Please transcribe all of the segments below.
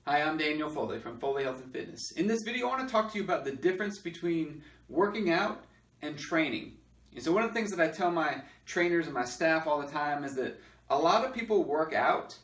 Hi, I'm Daniel Foley from Foley Health and Fitness. In this video, I want to talk to you about the difference between working out and training. And so one of the things that I tell my trainers and my staff all the time is that a lot of people work out,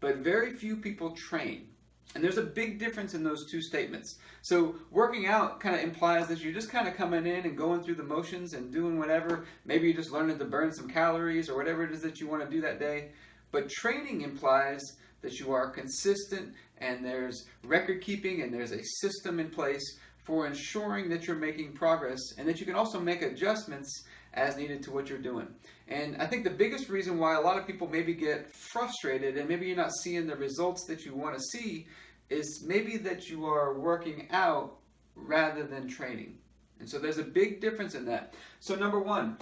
but very few people train. And there's a big difference in those two statements. So working out kind of implies that you're just kind of coming in and going through the motions and doing whatever. Maybe you're just learning to burn some calories or whatever it is that you want to do that day. But training implies that you are consistent and there's record keeping and there's a system in place for ensuring that you're making progress and that you can also make adjustments as needed to what you're doing. And I think the biggest reason why a lot of people maybe get frustrated and maybe you're not seeing the results that you want to see is maybe that you are working out rather than training. And so there's a big difference in that. So number one,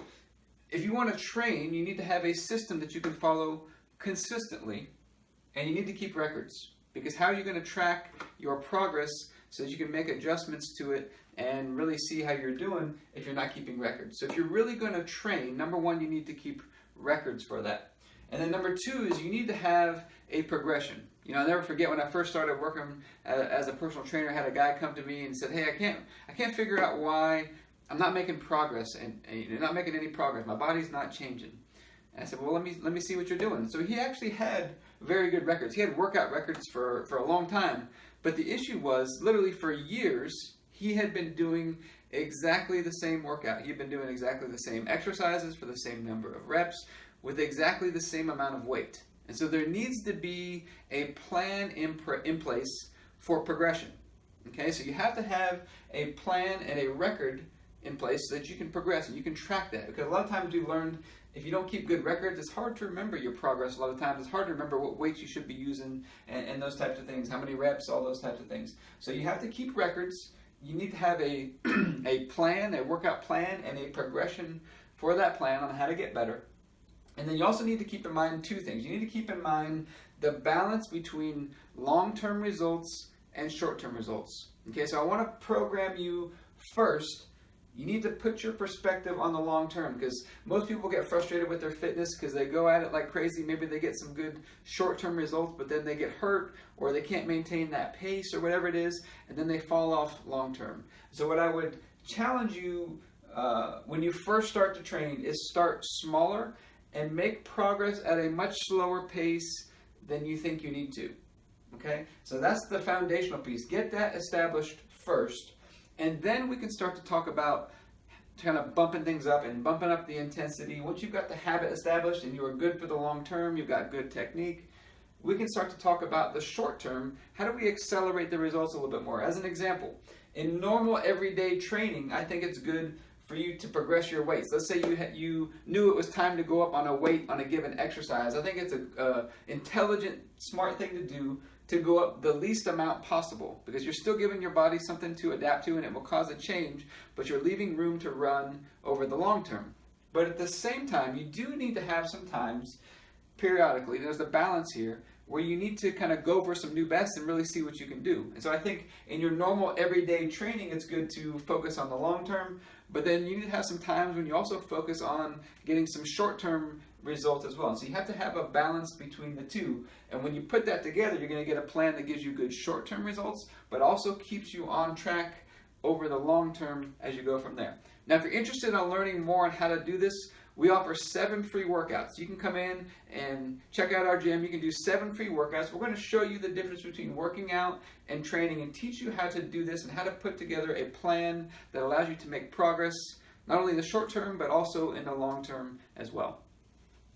if you want to train, you need to have a system that you can follow consistently, and you need to keep records, because how are you going to track your progress so that you can make adjustments to it and really see how you're doing if you're not keeping records? So if you're really going to train, number one, you need to keep records for that. And then number two is you need to have a progression. I'll never forget when I first started working as a personal trainer, I had a guy come to me and said, hey, I can't figure out why I'm not making progress and you're not making any progress. My body's not changing. And I said, well, let me see what you're doing. So he actually had very good records. He had workout records for a long time. But the issue was, literally for years, he had been doing exactly the same workout. He had been doing exactly the same exercises for the same number of reps with exactly the same amount of weight. And so there needs to be a plan in place for progression. Okay, so you have to have a plan and a record in place so that you can progress and you can track that. Because a lot of times we've learned if you don't keep good records, it's hard to remember your progress a lot of times. It's hard to remember what weights you should be using and those types of things, how many reps, all those types of things. So you have to keep records. You need to have a plan, a workout plan, and a progression for that plan on how to get better. And then you also need to keep in mind two things. You need to keep in mind the balance between long-term results and short-term results. Okay, so I want to program you first. You need to put your perspective on the long term, because most people get frustrated with their fitness because they go at it like crazy. Maybe they get some good short-term results, but then they get hurt or they can't maintain that pace or whatever it is, and then they fall off long term. So what I would challenge you when you first start to train is start smaller and make progress at a much slower pace than you think you need to. Okay? So that's the foundational piece. Get that established first. And then we can start to talk about kind of bumping things up and bumping up the intensity. Once you've got the habit established and you are good for the long term, you've got good technique, we can start to talk about the short term. How do we accelerate the results a little bit more? As an example, in normal everyday training, I think it's good for you to progress your weights. Let's say you knew it was time to go up on a weight on a given exercise. I think it's an intelligent, smart thing to do to go up the least amount possible, because you're still giving your body something to adapt to and it will cause a change, but you're leaving room to run over the long term. But at the same time, you do need to have some times, periodically, there's a balance here, where you need to kind of go for some new bests and really see what you can do. And so I think in your normal everyday training, it's good to focus on the long term, but then you need to have some times when you also focus on getting some short-term results as well. And so you have to have a balance between the two. And when you put that together, you're going to get a plan that gives you good short-term results, but also keeps you on track over the long term as you go from there. Now, if you're interested in learning more on how to do this, we offer 7 free workouts. You can come in and check out our gym. You can do 7 free workouts. We're going to show you the difference between working out and training and teach you how to do this and how to put together a plan that allows you to make progress, not only in the short term, but also in the long term as well.